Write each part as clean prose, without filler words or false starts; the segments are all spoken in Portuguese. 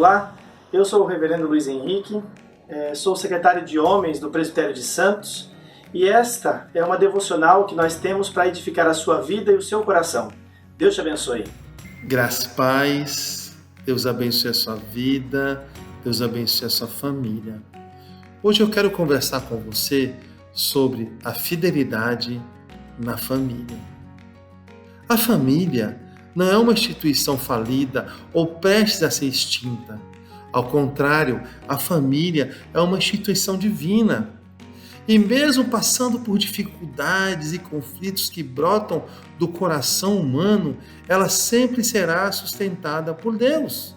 Olá, eu sou o reverendo Luiz Henrique, sou secretário de Homens do Presbitério de Santos e esta é uma devocional que nós temos para edificar a sua vida e o seu coração. Deus te abençoe. Graça e paz, Deus abençoe a sua vida, Deus abençoe a sua família. Hoje eu quero conversar com você sobre a fidelidade na família. A família não é uma instituição falida ou prestes a ser extinta. Ao contrário, a família é uma instituição divina. E mesmo passando por dificuldades e conflitos que brotam do coração humano, ela sempre será sustentada por Deus.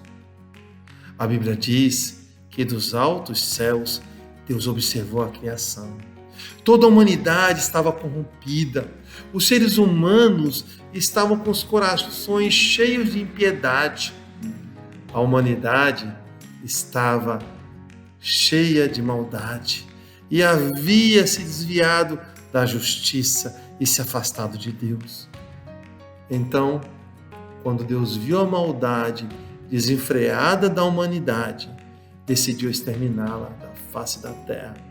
A Bíblia diz que dos altos céus Deus observou a criação. Toda a humanidade estava corrompida. Os seres humanos estavam com os corações cheios de impiedade. A humanidade estava cheia de maldade e havia se desviado da justiça e se afastado de Deus. Então, quando Deus viu a maldade desenfreada da humanidade, decidiu exterminá-la da face da terra.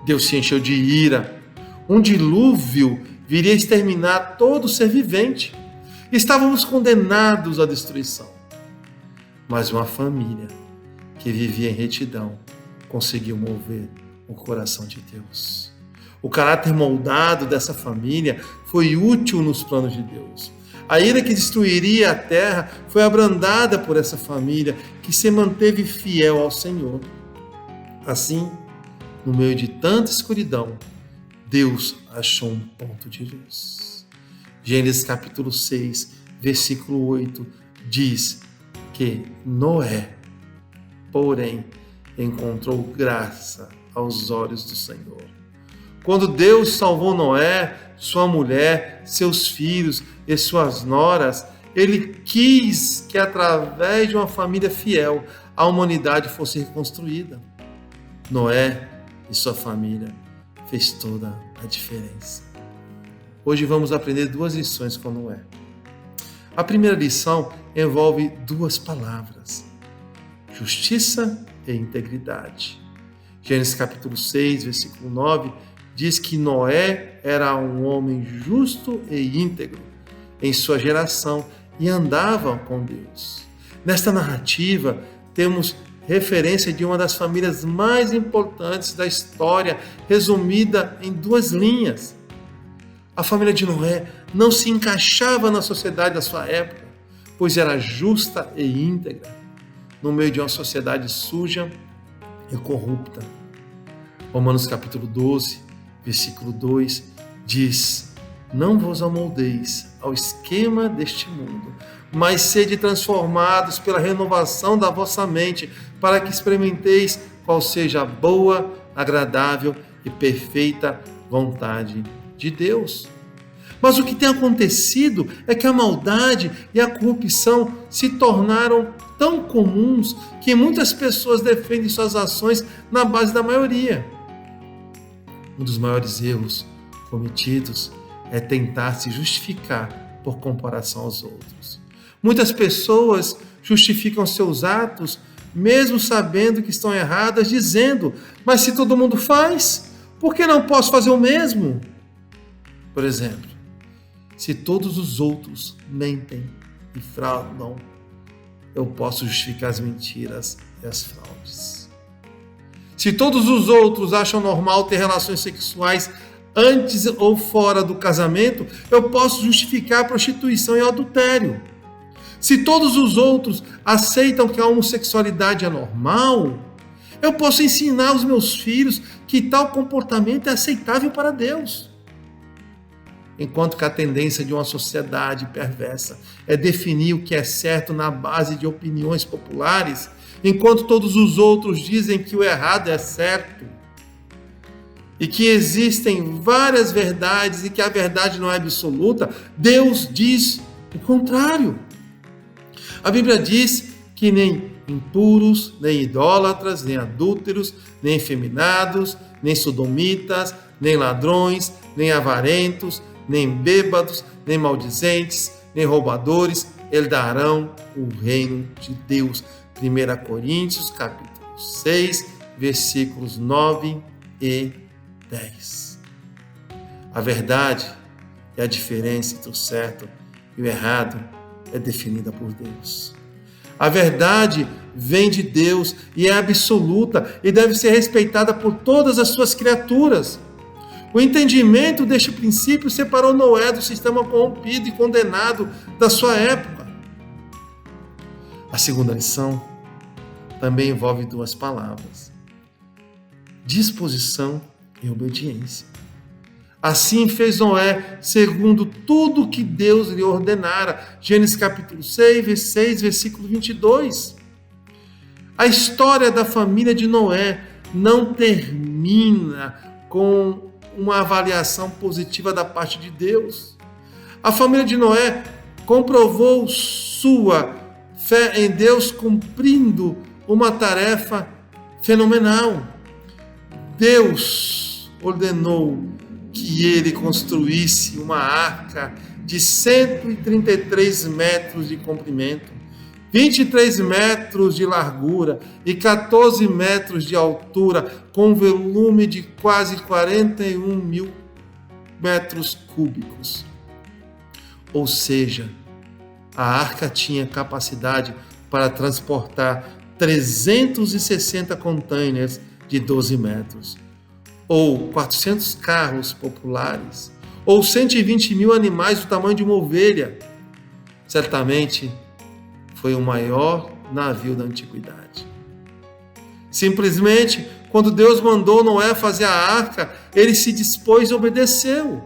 Deus se encheu de ira. Um dilúvio viria exterminar todo ser vivente. Estávamos condenados à destruição. Mas uma família que vivia em retidão conseguiu mover o coração de Deus. O caráter moldado dessa família foi útil nos planos de Deus. A ira que destruiria a terra foi abrandada por essa família que se manteve fiel ao Senhor. Assim, no meio de tanta escuridão, Deus achou um ponto de luz. Gênesis capítulo 6, versículo 8, diz que Noé, porém, encontrou graça aos olhos do Senhor. Quando Deus salvou Noé, sua mulher, seus filhos e suas noras, Ele quis que através de uma família fiel, a humanidade fosse reconstruída. Noé e sua família fez toda a diferença. Hoje vamos aprender duas lições com Noé. A primeira lição envolve duas palavras: justiça e integridade. Gênesis capítulo 6, versículo 9, diz que Noé era um homem justo e íntegro em sua geração e andava com Deus. Nesta narrativa, temos referência de uma das famílias mais importantes da história, resumida em duas linhas. A família de Noé não se encaixava na sociedade da sua época, pois era justa e íntegra, no meio de uma sociedade suja e corrupta. Romanos capítulo 12, versículo 2, diz: não vos amoldeis ao esquema deste mundo, mas sede transformados pela renovação da vossa mente, para que experimenteis qual seja a boa, agradável e perfeita vontade de Deus. Mas o que tem acontecido é que a maldade e a corrupção se tornaram tão comuns que muitas pessoas defendem suas ações na base da maioria. Um dos maiores erros cometidos é tentar se justificar por comparação aos outros. Muitas pessoas justificam seus atos mesmo sabendo que estão erradas, dizendo: mas se todo mundo faz, por que não posso fazer o mesmo? Por exemplo, se todos os outros mentem e fraudam, eu posso justificar as mentiras e as fraudes. Se todos os outros acham normal ter relações sexuais antes ou fora do casamento, eu posso justificar a prostituição e o adultério. Se todos os outros aceitam que a homossexualidade é normal, eu posso ensinar aos meus filhos que tal comportamento é aceitável para Deus. Enquanto que a tendência de uma sociedade perversa é definir o que é certo na base de opiniões populares, enquanto todos os outros dizem que o errado é certo, e que existem várias verdades e que a verdade não é absoluta, Deus diz o contrário. A Bíblia diz que nem impuros, nem idólatras, nem adúlteros, nem efeminados, nem sodomitas, nem ladrões, nem avarentos, nem bêbados, nem maldizentes, nem roubadores herdarão o reino de Deus. 1 Coríntios, capítulo 6, versículos 9 e 10. A verdade e a diferença entre o certo e o errado é definida por Deus. A verdade vem de Deus e é absoluta e deve ser respeitada por todas as suas criaturas. O entendimento deste princípio separou Noé do sistema corrompido e condenado da sua época. A segunda lição também envolve duas palavras: disposição e obediência. Assim fez Noé, segundo tudo que Deus lhe ordenara. Gênesis capítulo 6, versículo 22. A história da família de Noé não termina com uma avaliação positiva da parte de Deus. A família de Noé comprovou sua fé em Deus cumprindo uma tarefa fenomenal. Deus ordenou que ele construísse uma arca de 133 metros de comprimento, 23 metros de largura e 14 metros de altura, com volume de quase 41 mil metros cúbicos. Ou seja, a arca tinha capacidade para transportar 360 containers de 12 metros, ou 400 carros populares, ou 120 mil animais do tamanho de uma ovelha. Certamente foi o maior navio da antiguidade. Simplesmente, quando Deus mandou Noé fazer a arca, ele se dispôs e obedeceu.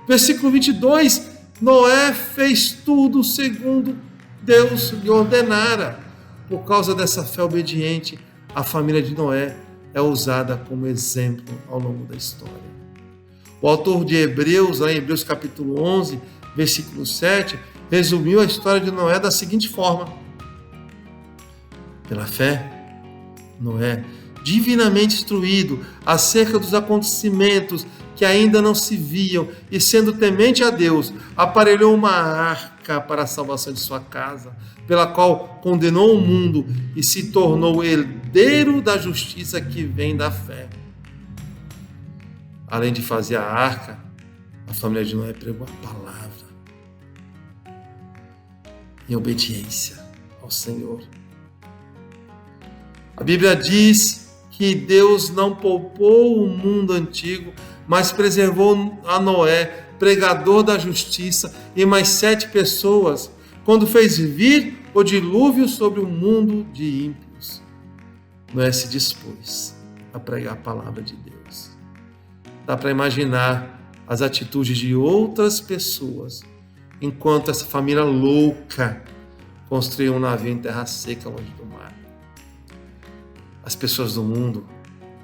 Versículo 22, Noé fez tudo segundo Deus lhe ordenara. Por causa dessa fé obediente, a família de Noé é usada como exemplo ao longo da história. O autor de Hebreus, em Hebreus capítulo 11, versículo 7, resumiu a história de Noé da seguinte forma: pela fé, Noé, divinamente instruído acerca dos acontecimentos que ainda não se viam e sendo temente a Deus, aparelhou uma arca para a salvação de sua casa, pela qual condenou o mundo e se tornou herdeiro da justiça que vem da fé. Além de fazer a arca, a família de Noé pregou a palavra em obediência ao Senhor. A Bíblia diz que Deus não poupou o mundo antigo, mas preservou a Noé, pregador da justiça, e mais 7 pessoas, quando fez vir o dilúvio sobre o mundo de ímpios. Noé se dispôs a pregar a palavra de Deus. Dá para imaginar as atitudes de outras pessoas, enquanto essa família louca construía um navio em terra seca longe do mar. As pessoas do mundo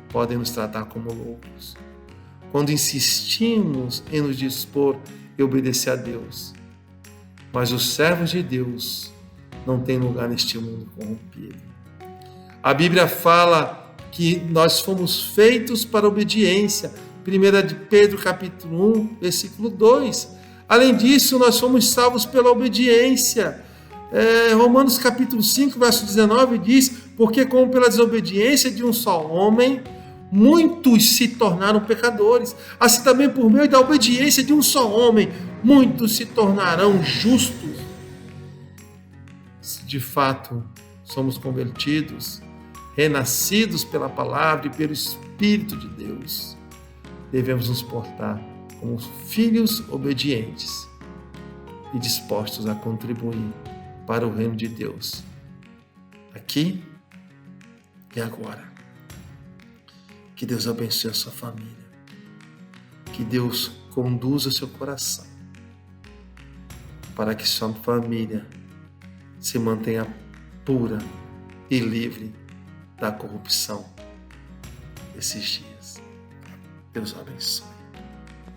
podem nos tratar como loucos quando insistimos em nos dispor e obedecer a Deus. Mas os servos de Deus não têm lugar neste mundo corrompido. A Bíblia fala que nós fomos feitos para obediência. 1 de Pedro capítulo 1, versículo 2. Além disso, nós fomos salvos pela obediência. Romanos capítulo 5, verso 19 diz: porque como pela desobediência de um só homem, muitos se tornaram pecadores, assim também por meio da obediência de um só homem, muitos se tornarão justos. Se de fato somos convertidos, renascidos pela palavra e pelo Espírito de Deus, devemos nos portar como filhos obedientes e dispostos a contribuir para o reino de Deus, aqui e agora. Que Deus abençoe a sua família. Que Deus conduza o seu coração para que sua família se mantenha pura e livre da corrupção desses dias. Deus abençoe.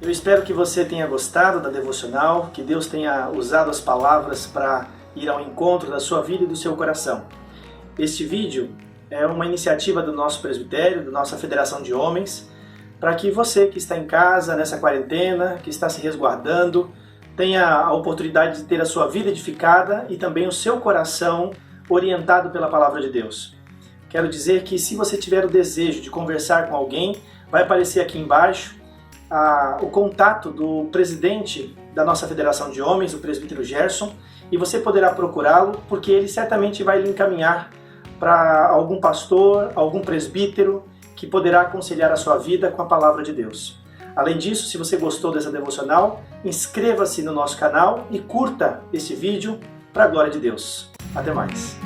Eu espero que você tenha gostado da devocional, que Deus tenha usado as palavras para ir ao encontro da sua vida e do seu coração. Este vídeo é uma iniciativa do nosso presbitério, da nossa Federação de Homens, para que você que está em casa, nessa quarentena, que está se resguardando, tenha a oportunidade de ter a sua vida edificada e também o seu coração orientado pela Palavra de Deus. Quero dizer que se você tiver o desejo de conversar com alguém, vai aparecer aqui embaixo o contato do presidente da nossa Federação de Homens, o presbítero Gerson, e você poderá procurá-lo, porque ele certamente vai lhe encaminhar para algum pastor, algum presbítero, que poderá aconselhar a sua vida com a Palavra de Deus. Além disso, se você gostou dessa devocional, inscreva-se no nosso canal e curta este vídeo para a glória de Deus. Até mais!